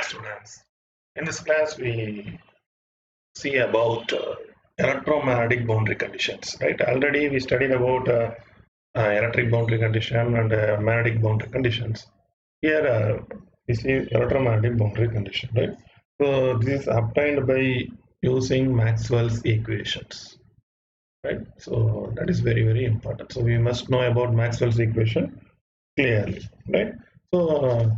students. In this class, we see about electromagnetic boundary conditions. Right? Already we studied about electric boundary condition and magnetic boundary conditions. Here we see electromagnetic boundary condition. Right? So this is obtained by using Maxwell's equations. Right? So that is very important. So we must know about Maxwell's equation clearly. Right? So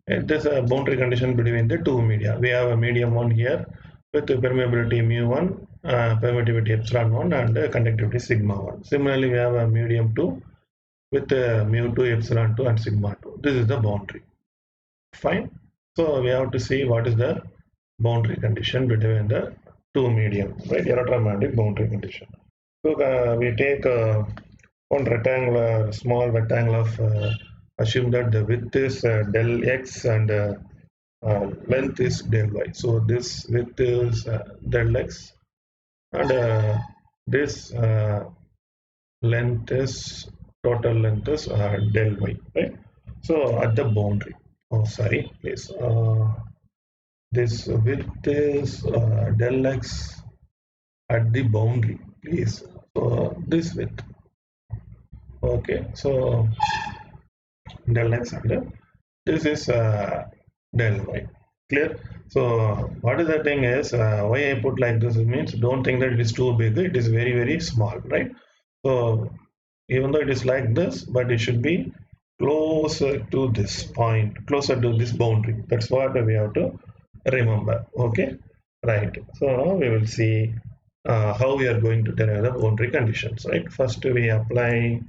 it is a boundary condition between the two media. We have a medium 1 here with permeability mu1, permittivity epsilon 1 and conductivity sigma 1. Similarly, we have a medium 2 with mu2, epsilon 2 and sigma 2. This is the boundary. Fine. So we have to see what is the boundary condition between the two medium, right? Electromagnetic boundary condition. So we take one rectangular, small rectangle of assume that the width is del x and length is del y. So this width is del x and this length is total length is del y, right? So at the boundary, please. This width is del x at the boundary, please. So this width. Okay, so del x and this is del y. Clear? So what is the thing is why I put like this means don't think that it is too big, it is very small, right? So even though it is like this, but it should be closer to this point, closer to this boundary. That's what we have to remember. Okay, right? So now we will see how we are going to derive the boundary conditions, right? First we apply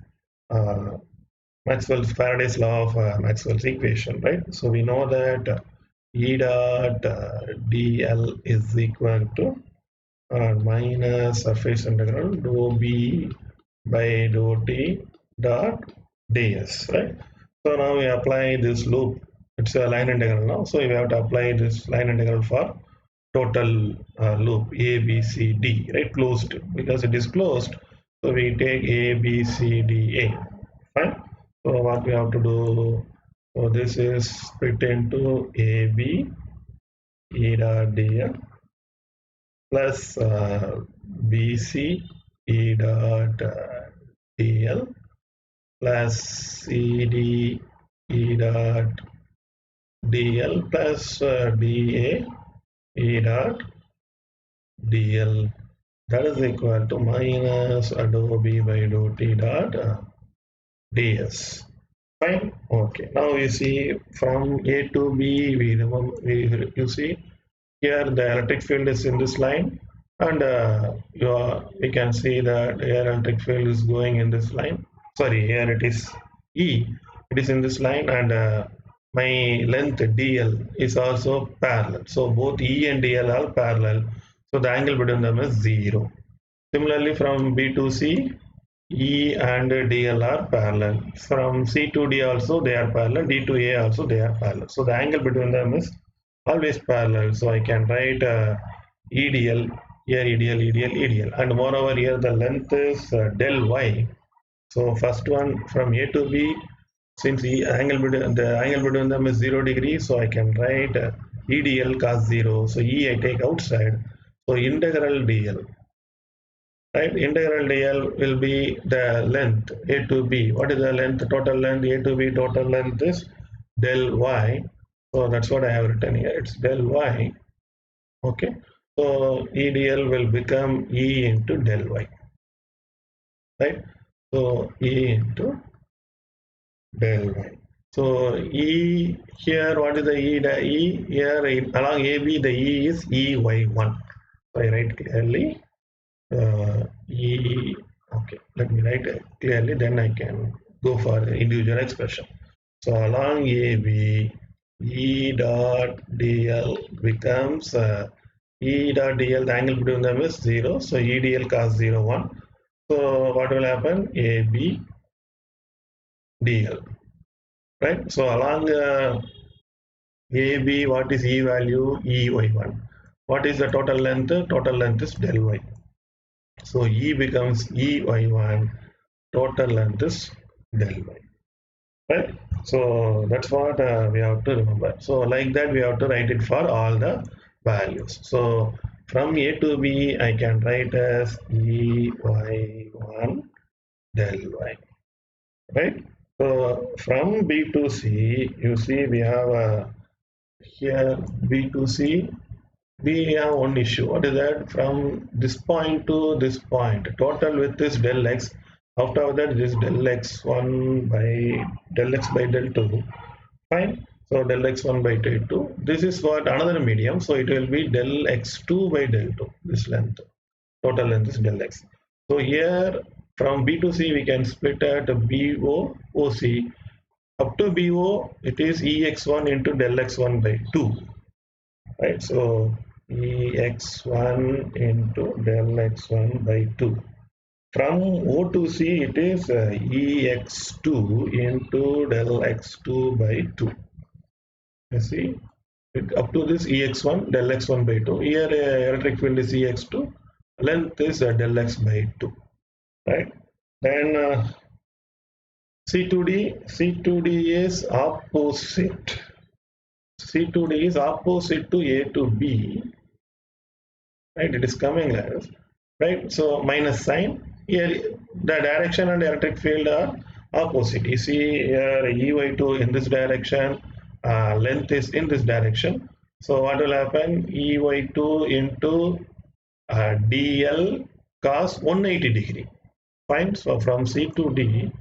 Maxwell's Faraday's law of Maxwell's equation, right? So we know that E dot dl is equal to minus surface integral dou b by dou t dot ds, right? So now we apply this loop. It's a line integral now, so we have to apply this line integral for total loop a b c d, right? Closed, because it is closed, so we take a b c d a. Fine. So what we have to do, so this is split into AB E dot dl plus BC E dot dl plus CD E dot dl plus DA E dot dl. That is equal to minus dou B by dou T dot ds. Fine. Okay. Now you see from A to B, you see here the electric field is in this line, and you can see that here electric field is going in this line. Sorry, here it is E. It is in this line, and my length dl is also parallel. So both E and dl are parallel. So the angle between them is 0. Similarly, from B to C, E and dl are parallel. From C to D also they are parallel. D to A also they are parallel. So the angle between them is always parallel. So I can write EDL here, EDL, and moreover here the length is del y. So first one from A to B, since the angle between them is 0 degrees, so I can write EDL cos 0. So E I take outside. So integral dl. Right, integral dl will be the length A to B. What is the length? Total length A to B. Total length is del y. So that's what I have written here. It's del y. Okay. So EDL will become E into del y. Right. So E into del y. So E here. What is the E? The E here along AB. The E is EY1. So I write clearly. E. Okay, let me write it clearly, then I can go for the individual expression. So along AB, E dot dl becomes E dot dl, the angle between them is 0, so E dl cos 0 1. So what will happen? AB dl, right? So along AB, what is E value? EY1. What is the total length? Total length is del y. So E becomes EY1, total length is del y, right? So that's what we have to remember. So like that we have to write it for all the values. So from A to B I can write as EY1 del Y, right? So from B to C, you see we have here B to C, we have one issue. What is that? From this point to this point, total width is del x. After that, it is del x1 by del x by del 2. Fine. So del x1 by del 2. This is what another medium. So it will be del x2 by del 2. This length, total length is del x. So here from B to C, we can split at BO, OC. Up to BO, it is EX1 into del x1 by 2. Right. So EX1 into del x1 by 2. From O to C, it is EX2 into del x2 by 2. You see, up to this EX1, del x1 by 2. Here electric field is EX2, length is del x by 2. Right? Then C2D is opposite. C2D is opposite to A to B. Right? It is coming as, right? So minus sign. Here the direction and electric field are opposite. You see here EY2 in this direction, length is in this direction. So what will happen? EY2 into DL cos 180 degree. Fine. So from C to D,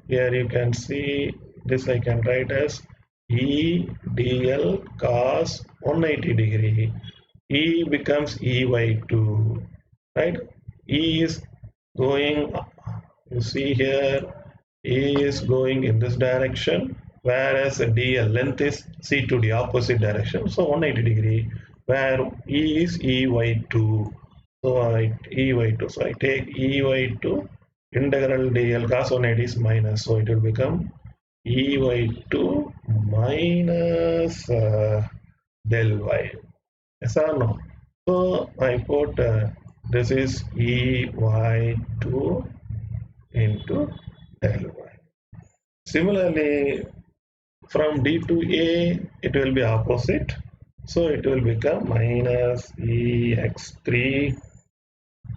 here you can see this I can write as E DL cos 180 degree. E becomes EY2, right? E is going, you see here, E is going in this direction, whereas DL length is C to D opposite direction, so 180 degree, where E is EY2. So EY2. So I take EY2 integral DL cos 180 is minus, so it will become EY2 minus del Y. Yes or no? So I put this is EY2 into del Y. Similarly, from D to A, it will be opposite. So it will become minus EX3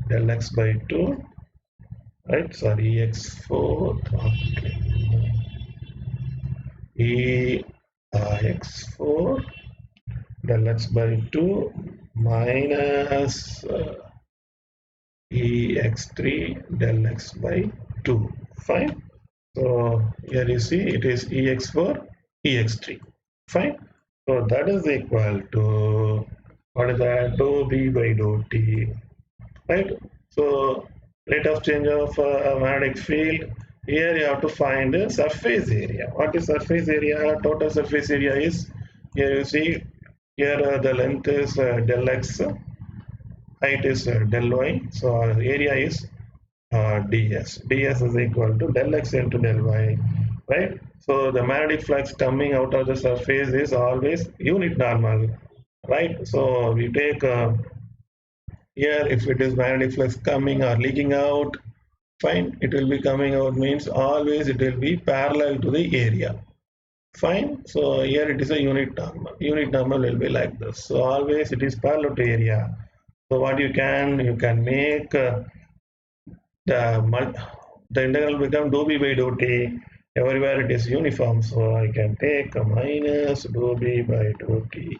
del x by 2, right? Sorry, EX4. Okay. EX4 del x by 2 minus EX3 del x by 2. Fine. So here you see it is EX4, EX3. Fine. So that is equal to, what is that? Dou B by dou T. Right. So rate of change of magnetic field. Here you have to find the surface area. What is surface area? Total surface area is, here you see, here the length is del x, height is del y, so area is ds. ds is equal to del x into del y, right? So the magnetic flux coming out of the surface is always unit normal, right? So we take here, if it is magnetic flux coming or leaking out, fine, it will be coming out means always it will be parallel to the area. Fine. So here it is a unit normal. Unit normal will be like this. So always it is parallel to area. So what you can make the integral become dou B by dou T. Everywhere it is uniform. So I can take a minus dou B by dou T.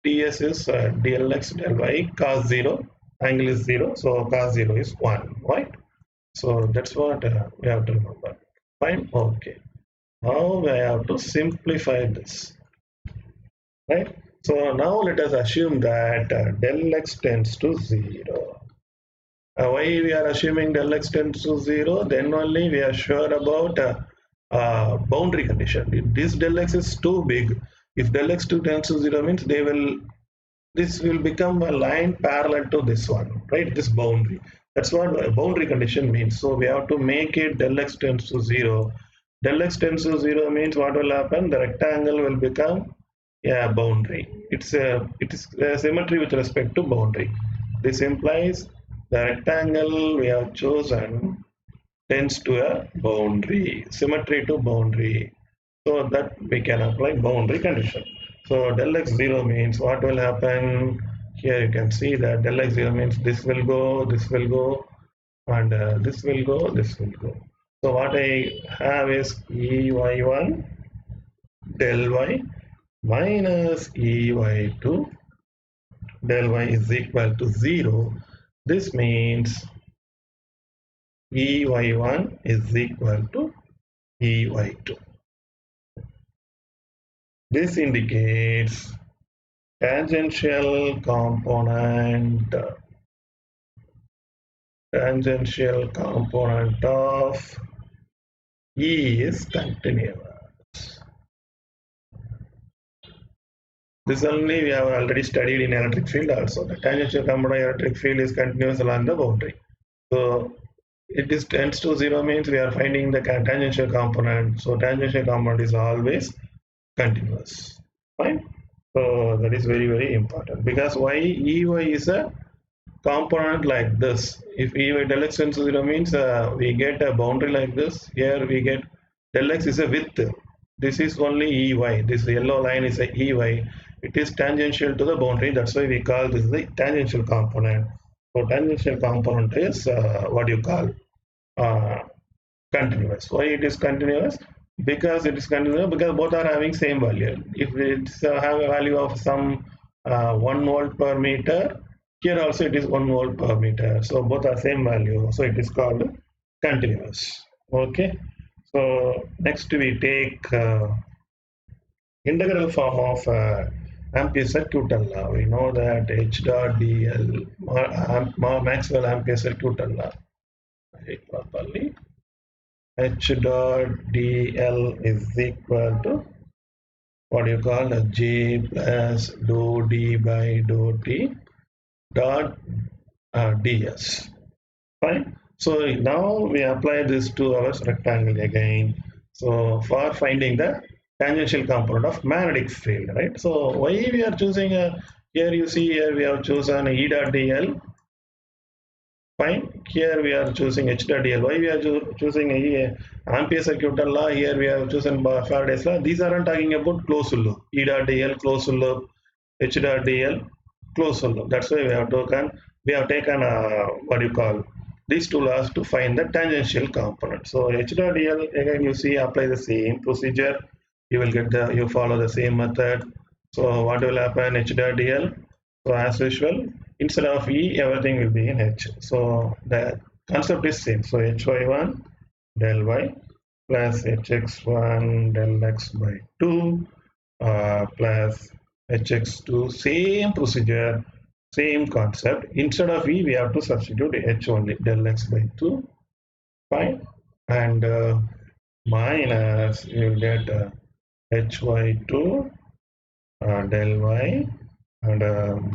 ds is dlx del y cos 0. Angle is 0. So cos 0 is 1. Right. So that's what we have to remember. Fine. Okay. Now I have to simplify this, right? So now let us assume that del x tends to 0. Why we are assuming del x tends to 0? Then only we are sure about boundary condition. If this del x is too big, if del x tends to 0 means this will become a line parallel to this one, right? This boundary. That's what a boundary condition means. So we have to make it del x tends to 0. Del x tends to 0 means what will happen? The rectangle will become a boundary. It is a symmetry with respect to boundary. This implies the rectangle we have chosen tends to a boundary, symmetry to boundary. So that we can apply boundary condition. So del x 0 means what will happen? Here you can see that del x 0 means this will go, and this will go, this will go. So what I have is ey1 del y minus ey2 del y is equal to 0. This means ey1 is equal to ey2. This indicates tangential component of E is continuous. This only we have already studied in electric field also. The tangential component of electric field is continuous along the boundary. So it is tends to 0 means we are finding the tangential component. So tangential component is always continuous. Fine. So that is very, very important, because why Ey is a component like this. If Ey del x tends to 0 means we get a boundary like this. Here we get del x is a width. This is only Ey. This yellow line is a Ey. It is tangential to the boundary. That's why we call this the tangential component. So tangential component is what you call continuous. Why it is continuous? Because it is continuous because both are having same value. If it's have a value of some 1 volt per meter, here also it is 1 volt per meter. So both are same value. So it is called continuous. Okay. So next we take integral form of Ampere circuit law. We know that H dot dl Maxwell Ampere circuit law. Write properly. H dot dl is equal to what you call a J plus dou d by dou t dot ds. Fine. So now we apply this to our rectangle again. So for finding the tangential component of magnetic field, right? So why we are choosing here you see here we have chosen E dot dl. Fine. Here we are choosing H dot dl. Why we are choosing Ampere circuit law? Here we have chosen Faraday's law. These aren't talking about closed loop. E dot dl closed loop, H dot dl closed loop. That's why we have taken what you call these two laws to find the tangential component. So H dot dl again you see apply the same procedure. You will get you follow the same method. So what will happen? H dot dl. So as usual, instead of E, everything will be in H. So the concept is same. So Hy1 del y plus Hx1 del x by 2 plus Hx2, same procedure, same concept. Instead of E, we have to substitute H only, del x by 2. Fine. And minus, you will get Hy2 del y and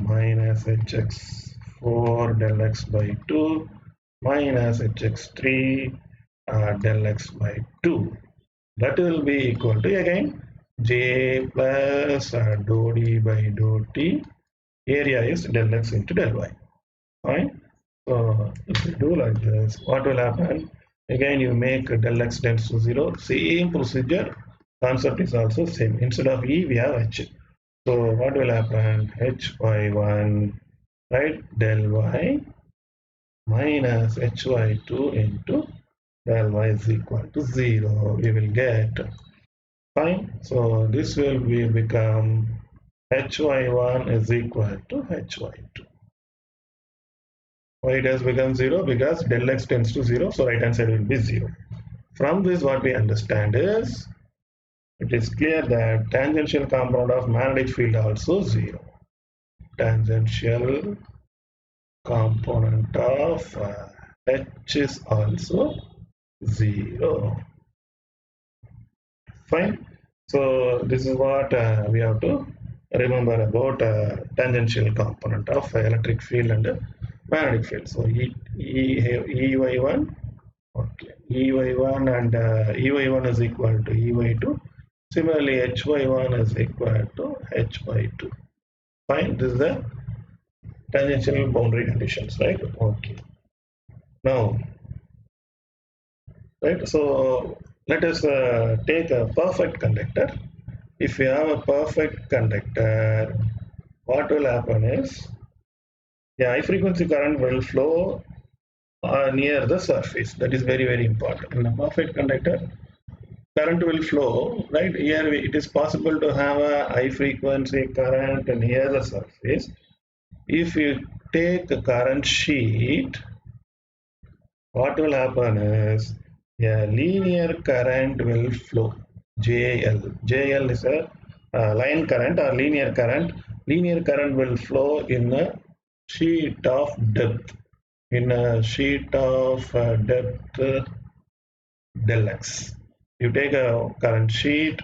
minus hx4 del x by 2 minus hx3 del x by 2. That will be equal to again j plus dou d by dou t. Area is del x into del y. Fine. So if you do like this, what will happen? Again, you make del x tends to 0. Same procedure. Concept is also same. Instead of E, we have H. So what will happen? Hy1, right, del y minus Hy2 into del y is equal to 0. We will get, fine. So this will become Hy1 is equal to Hy2. Why it has become 0? Because del x tends to 0. So right hand side will be 0. From this, what we understand is, it is clear that tangential component of magnetic field also 0. Tangential component of H is also 0. Fine. So this is what we have to remember about tangential component of electric field and magnetic field. So Ey1, okay, Ey1 and Ey1 is equal to Ey2. Similarly, Hy1 is equal to H by 2. Fine, this is the tangential boundary conditions, right? Okay. Now, right, so let us take a perfect conductor. If we have a perfect conductor, what will happen is, yeah, high frequency current will flow near the surface. That is very, very important. In a perfect conductor, current will flow, right? Here it is possible to have a high frequency current near the surface. If you take a current sheet, what will happen is a linear current will flow. JL. JL is a line current or linear current. Linear current will flow in a sheet of depth. In a sheet of depth del x. You take a current sheet.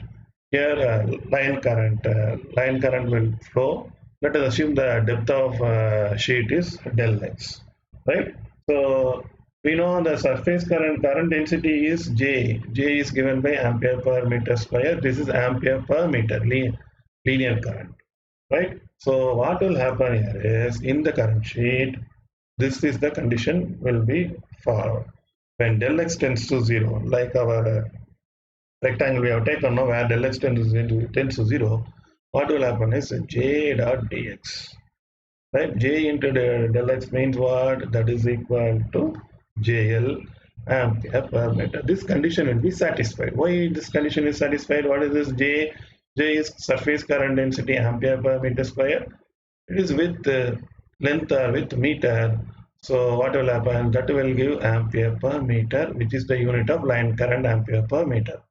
Here, line current will flow. Let us assume the depth of sheet is del x, right? So we know the surface current density is J. J is given by ampere per meter square. This is ampere per meter, linear current, right? So what will happen here is, in the current sheet, this is the condition will be followed. When del x tends to 0, like our rectangle we have taken now, where del x tends to 0, what will happen is j dot dx, right? J into del x means what? That is equal to JL ampere per meter. This condition will be satisfied. Why this condition is satisfied? What is this? J is surface current density ampere per meter square. It is with length or with meter. So what will happen? That will give ampere per meter, which is the unit of line current, ampere per meter.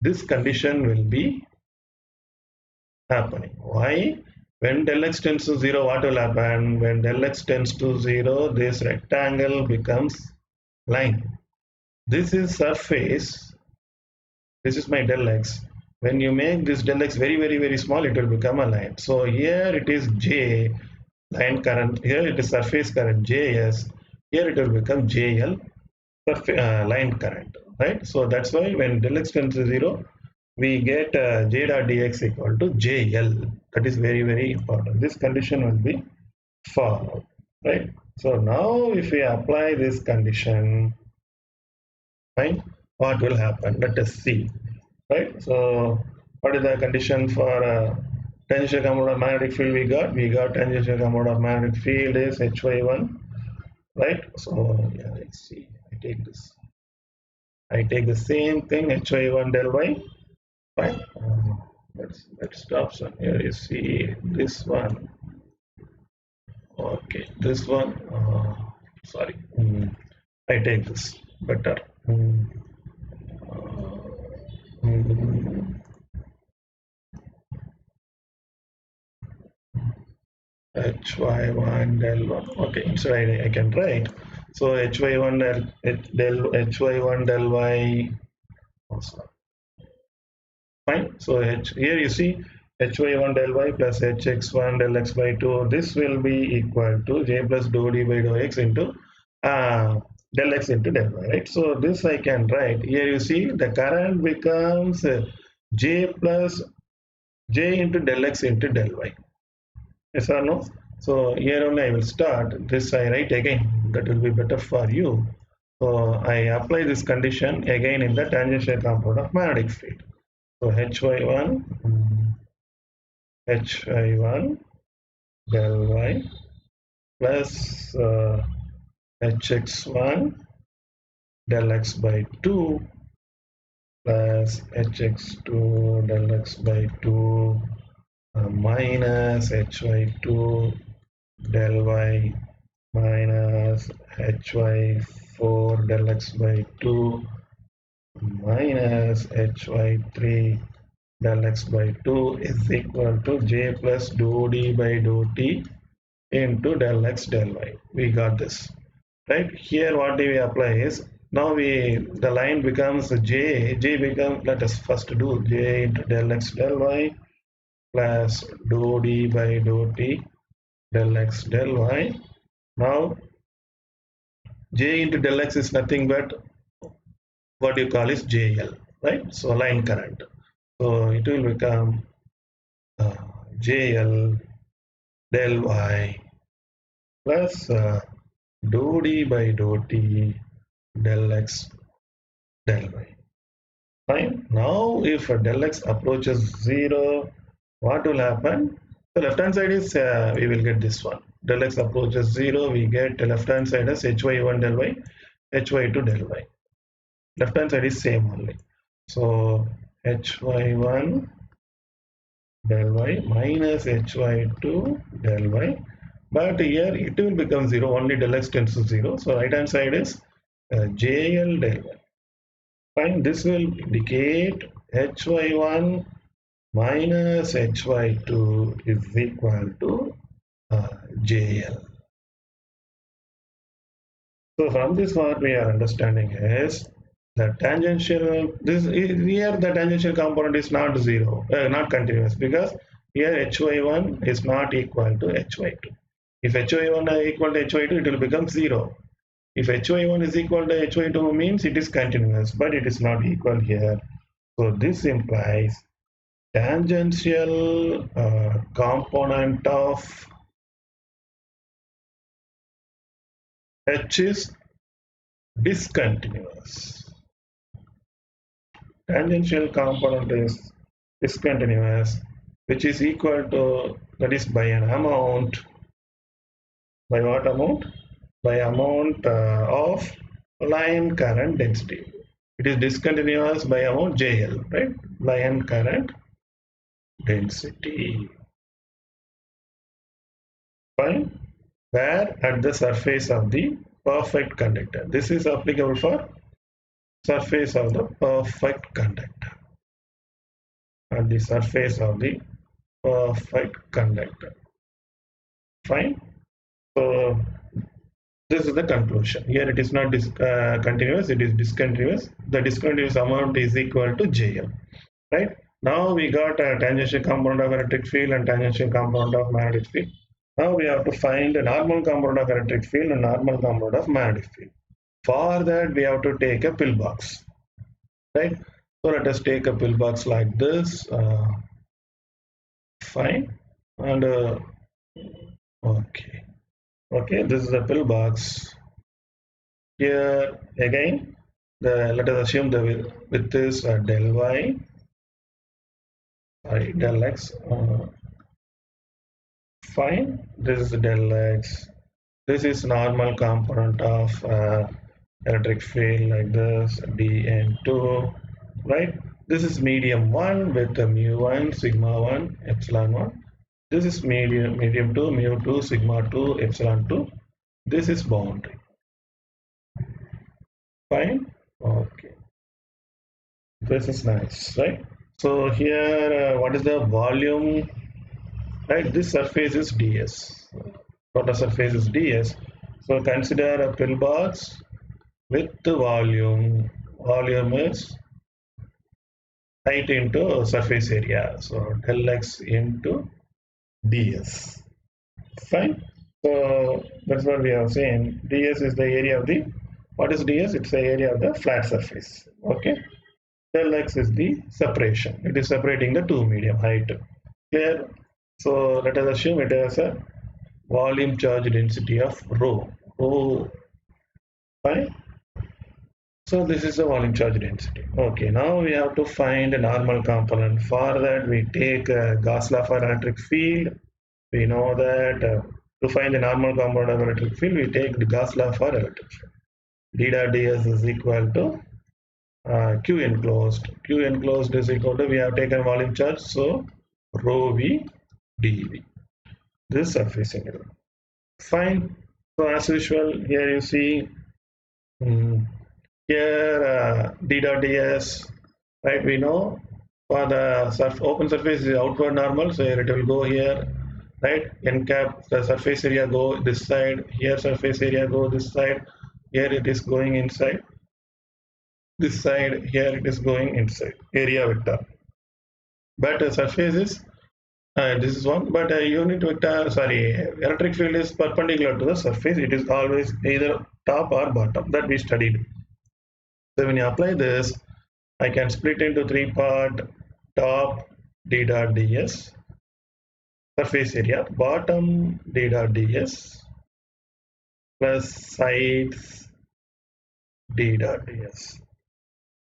This condition will be happening. Why? When del x tends to 0, what will happen? When del x tends to 0, this rectangle becomes line. This is surface. This is my del x. When you make this del x very, very, very small, it will become a line. So here it is J, line current. Here it is surface current, JS. Here it will become JL, line current, right? So that's why when del x tends to 0, we get J dot dx equal to JL. That is very, very important. This condition will be followed, right? So now if we apply this condition, fine, what will happen? Let us see, right? So what is the condition for tangential component of magnetic field we got? We got tangential component of magnetic field is Hy1, right? So yeah, let's see. I take the same thing, Hy1 del y. Fine. Let's stop some here. You see this one. Okay, this one. Sorry. I take this better. Hy1 del 1. Okay, instead I can write. So Hy1 del Hy1 del y. Oh, sorry. Fine. So here you see Hy1 del y plus Hx1 del x by 2. This will be equal to J plus dou d by dou x into del x into del y, right? So this I can write. Here you see the current becomes J plus J into del x into del y. Yes or no? So here only I will start. This I write again. That will be better for you. So I apply this condition again in the tangential component of magnetic field. So Hy1 del y plus Hx1 del x by 2 plus Hx2 del x by 2 minus Hy2 del y minus Hy4 del x by 2 minus Hy3 del x by 2 is equal to J plus dou d by dou t into del x del y. We got this, right? Here what do we apply is, now the line becomes J becomes, let us first do J into del x del y plus dou d by dou t del x del y. Now J into del x is nothing but what you call is JL, right? So line current. So it will become JL del y plus dou d by dou t del x del y. Fine. Now if del x approaches 0, what will happen? The left hand side is, we will get this one. Del x approaches 0, we get the left hand side as hy1 del y, hy2 del y. Left hand side is same only. So hy1 del y minus hy2 del y. But here it will become 0, only del x tends to 0. So right hand side is jl del y. Fine, this will indicate hy1 minus hy2 is equal to jl. So from this what we are understanding is the tangential, this is, here the tangential component is not zero, not continuous, because here hy1 is not equal to hy2. If hy1 is equal to hy2, it will become 0. If hy1 is equal to hy2 means it is continuous, but it is not equal here. So this implies tangential component of H is discontinuous. Tangential component is discontinuous, which is equal to, that is by an amount, by what amount? By amount of line current density. It is discontinuous by amount JL, right? Line current density. Fine. Where at the surface of the perfect conductor. This is applicable for surface of the perfect conductor. At the surface of the perfect conductor. Fine. So this is the conclusion. Here it is not continuous, it is discontinuous. The discontinuous amount is equal to JL. Right? Now we got a tangential component of electric field and tangential component of magnetic field. Now we have to find a normal component of electric field and normal component of magnetic field. For that we have to take a pillbox. Right? So let us take a pillbox like this. Fine. And okay. Okay, this is a pillbox. Here again, let us assume the width is del y, sorry, del x. Fine, this is del x. This is normal component of electric field like this, dn2, right? This is medium 1 with mu1, sigma 1, epsilon 1. This is medium 2, mu 2, sigma 2, epsilon 2. This is boundary. Fine. Okay. This is nice, right? So here, what is the volume? Right. This surface is ds. Total surface is ds. So consider a pillbox with the volume. Volume is height into surface area. So del x into ds. Fine. So that's what we have seen. ds is the area of the, what is ds? It's the area of the flat surface. Okay. Del x is the separation. It is separating the two medium height. Clear? So let us assume it has a volume charge density of rho. Rho. Fine. So this is the volume charge density. Okay, now we have to find a normal component. For that we take Gauss law for electric field. We know that to find the normal component of electric field, we take the Gauss law for electric field. D dot ds is equal to Q enclosed. Q enclosed is equal to, we have taken volume charge, so rho v dv. This surface integral. Fine. So as usual, here you see here d dot ds, right? We know for the open surface is outward normal, so here it will go here, right? N cap, the surface area go this side, here surface area go this side, here it is going inside, this side, here it is going inside, area vector. But surface is this is one, but unit vector, sorry, electric field is perpendicular to the surface. It is always either top or bottom, that we studied. So when you apply this, I can split into three parts: top d dot ds, surface area, bottom d dot ds, plus sides d dot ds.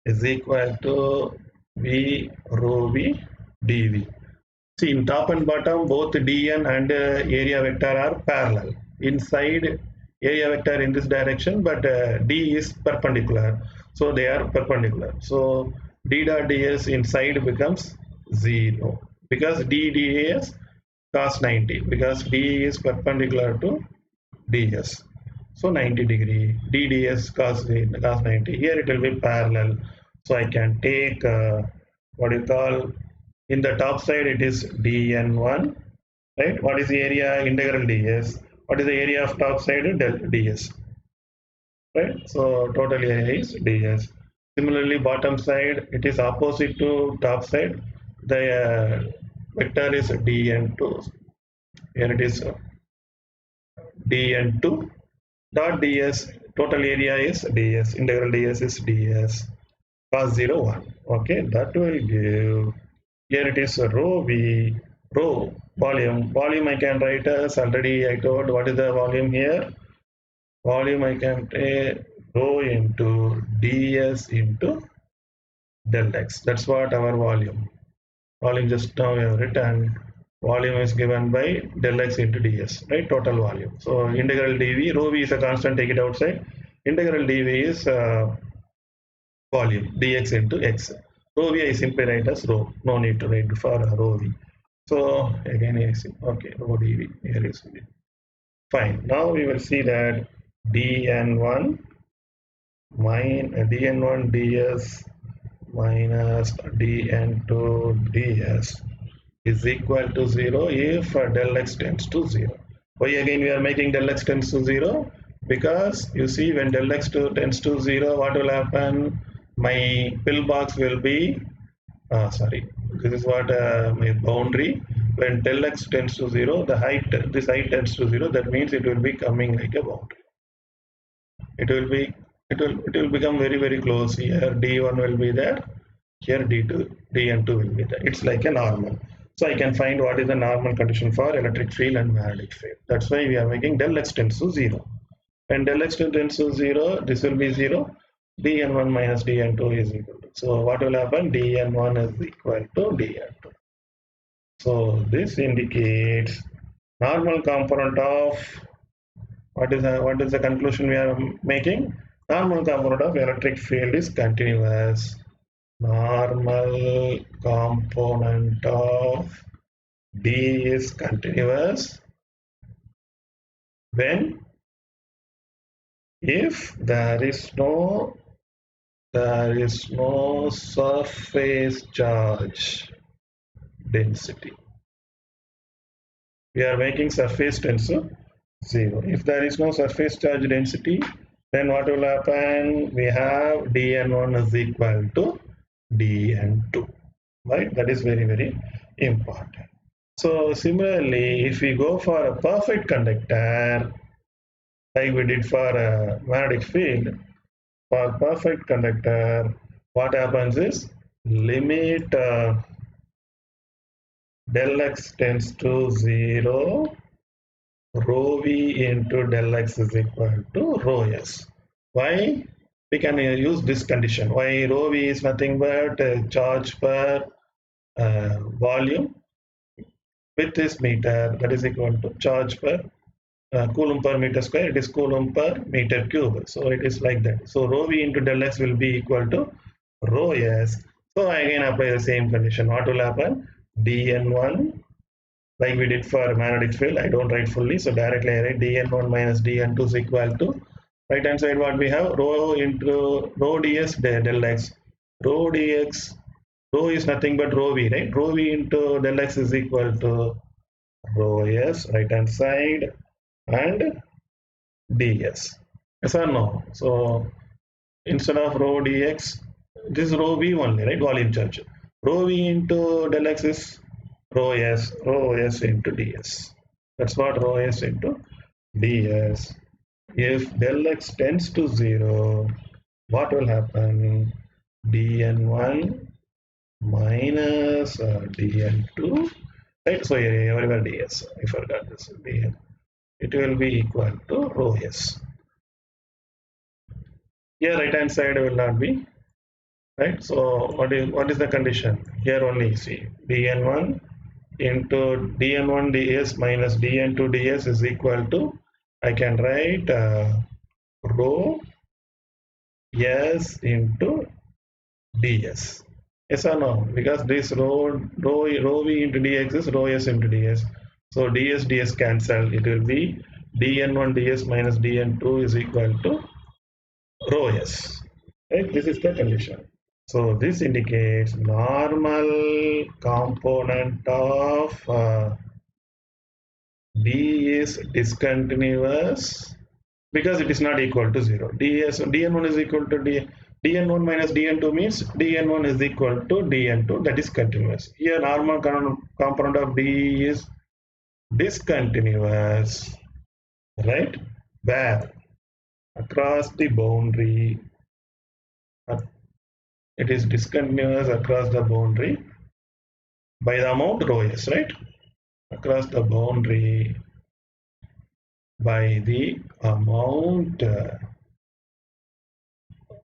is equal to V rho V dV. See, in top and bottom, both dn and area vector are parallel. Inside area vector in this direction, but d is perpendicular. So they are perpendicular. So d dot ds inside becomes 0 because d ds cos 90 because d is perpendicular to ds. So 90 degree d ds cos 90. Here it will be parallel. So I can take what you call in the top side it is dn1, right? What is the area? Integral ds. What is the area of top side? Del ds, right? So total area is ds. Similarly, bottom side it is opposite to top side. The vector is dn2. Here it is dn2 dot ds. Total area is ds. Integral ds is ds cos 0 1. Okay, that will give. Here it is rho v rho volume. Volume I can write as already I told what is the volume here. Volume I can take rho into ds into del x. That's what our volume. Volume just now we have written. Volume is given by del x into ds, right? Total volume. So integral dv, rho v is a constant, take it outside. Integral dv is volume dx into x. Rho v I simply write as rho. No need to write for rho v. So again is okay. Rho dv here is fine. Now we will see that dn1 dn1 ds minus dn2 ds is equal to 0 if del x tends to 0. Why again we are making del x tends to 0? Because you see when del x tends to 0, what will happen? My pillbox will be, sorry, this is what my boundary. When del x tends to 0, the height, this height tends to 0, that means it will be coming like a boundary. It will become very, very close. Here d1 will be there, here d2 dn2 will be there. It's like a normal. So I can find what is the normal condition for electric field and magnetic field. That's why we are making del x tends to 0. When del x tends to 0, this will be 0. dn1 minus dn2 is equal to. So what will happen? dn1 is equal to dn2. So this indicates normal component of what is the conclusion we are making? Normal component of electric field is continuous. Normal component of D is continuous when if there is no surface charge density. We are making surface tends to 0. If there is no surface charge density, then what will happen? We have dn1 is equal to dn2, right? That is very, very important. So similarly, if we go for a perfect conductor, like we did for a magnetic field, for perfect conductor, what happens is limit del x tends to 0, rho v into del x is equal to rho s. Why? We can use this condition. Why? Rho v is nothing but charge per volume with this meter, that is equal to charge per coulomb per meter square. It is coulomb per meter cube. So it is like that. So rho v into del x will be equal to rho s. So I again apply the same condition. What will happen? dn1, like we did for magnetic field, I don't write fully, so directly I write dn1 minus dn2 is equal to, right hand side what we have, rho into rho ds del x. Rho dx, rho is nothing but rho v, right? Rho v into del x is equal to rho s, right hand side, and ds. Yes or no? So instead of rho dx, this is rho v only, right? Volume charge. Rho v into del x is rho s into ds. That's what rho s into ds. If del x tends to 0, what will happen? dn1 minus dn2, right? So everywhere ds, I forgot this, dn. It will be equal to rho s. Here right hand side will not be right? So what is the condition? Here only see dn1 into dn1 ds minus dn2 ds is equal to, I can write rho s into ds. Yes or no? Because this rho v into dx is rho s into ds. So ds cancel. It will be dn1 ds minus dn2 is equal to rho s. Right? This is the condition. So this indicates normal component of d is discontinuous because it is not equal to 0. dn1 is equal to dn1 minus dn2 means dn1 is equal to dn2, that is continuous. Here normal component of d is discontinuous, right? Where across the boundary, it is discontinuous across the boundary by the amount rho s, right? Across the boundary by the amount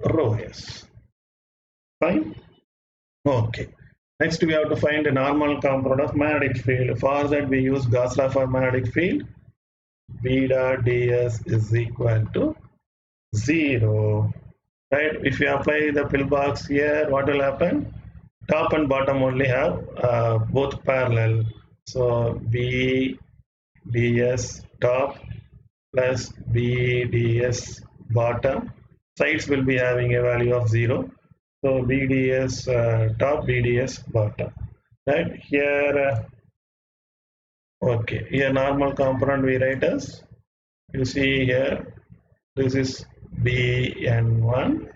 rho s. Fine. Okay. Next, we have to find a normal component of magnetic field. For that, we use Gauss law for magnetic field. B dot ds is equal to 0. Right? If you apply the pillbox here, what will happen? Top and bottom only have both parallel. So B ds top plus B ds bottom. Sides will be having a value of 0. So BDS top, BDS bottom. Right here, okay. Here normal component we write as, you see here, this is BN1,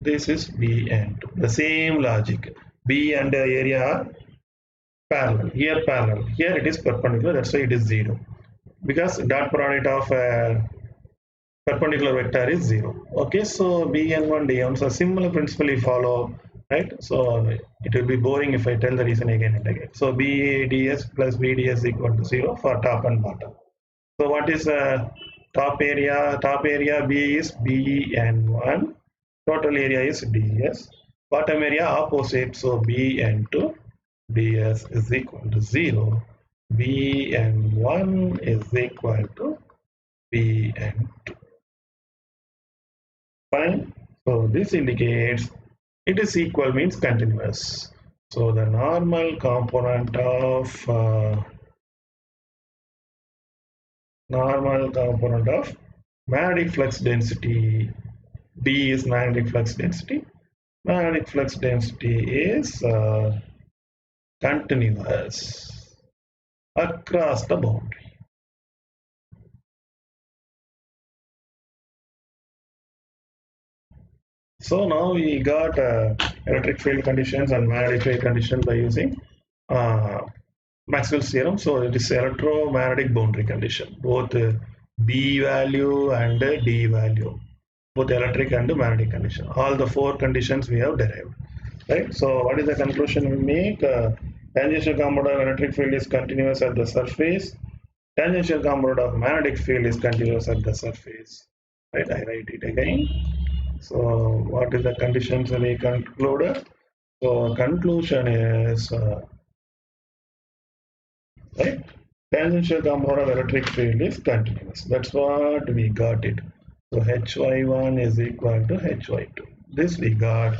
this is BN2. The same logic. B and area are parallel. Here parallel. Here it is perpendicular. That's why it is 0. Because dot product of perpendicular vector is 0. Okay, so bn1 dn, so similar principle we follow, right? So it will be boring if I tell the reason again and again. So bds plus bds equal to 0 for top and bottom. So what is top area? Top area b is bn1, total area is ds. Bottom area opposite, so bn2 ds is equal to 0. bn1 is equal to bn2. Fine. So this indicates it is equal means continuous. So the normal component of magnetic flux density, B is magnetic flux density. Magnetic flux density is continuous across the boundary. So now we got electric field conditions and magnetic field conditions by using Maxwell's theorem. So it is electromagnetic boundary condition, both B value and D value, both electric and magnetic condition. All the four conditions we have derived, right? So what is the conclusion we make? Tangential component of electric field is continuous at the surface. Tangential component of magnetic field is continuous at the surface. Right? I write it again. So what is the conditions we concluded? So conclusion is right. Tangential component of electric field is continuous. That's what we got it. So Hy1 is equal to Hy2. This we got.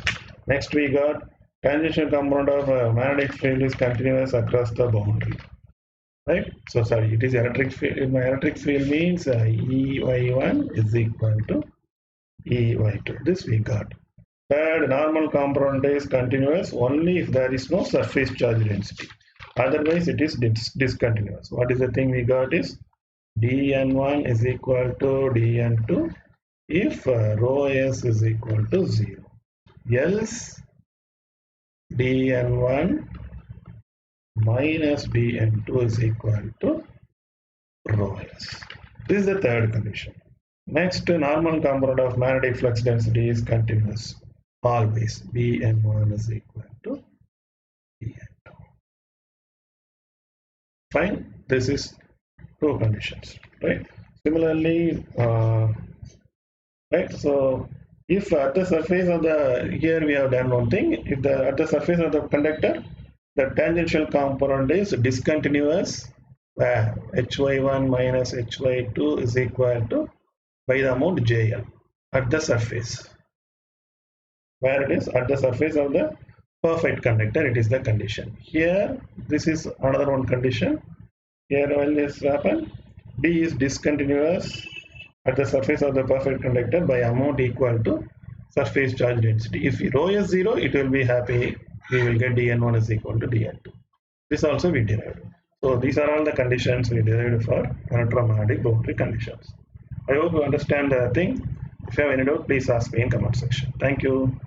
Next we got tangential component of magnetic field is continuous across the boundary. Right? So sorry, it is electric field. My electric field means Ey1 is equal to Ey2. This we got. Third, normal component is continuous only if there is no surface charge density. Otherwise, it is discontinuous. What is the thing we got is dn1 is equal to dn2 if rho s is equal to 0. Else, dn1 minus dn2 is equal to rho s. This is the third condition. Next, normal component of magnetic flux density is continuous. Always bn1 is equal to bn2. Fine. This is two conditions, right? Similarly, right. So If at the surface of the, here we have done one thing, if the at the surface of the conductor, the tangential component is discontinuous, where hy1 minus hy2 is equal to by the amount JL at the surface. Where it is at the surface of the perfect conductor, it is the condition. Here, this is another one condition. Here, when this happen, D is discontinuous at the surface of the perfect conductor by amount equal to surface charge density. If rho is 0, it will be happy. We will get dN1 is equal to dN2. This also we derived. So these are all the conditions we derived for electromagnetic boundary conditions. I hope you understand the thing. If you have any doubt, please ask me in comment section. Thank you.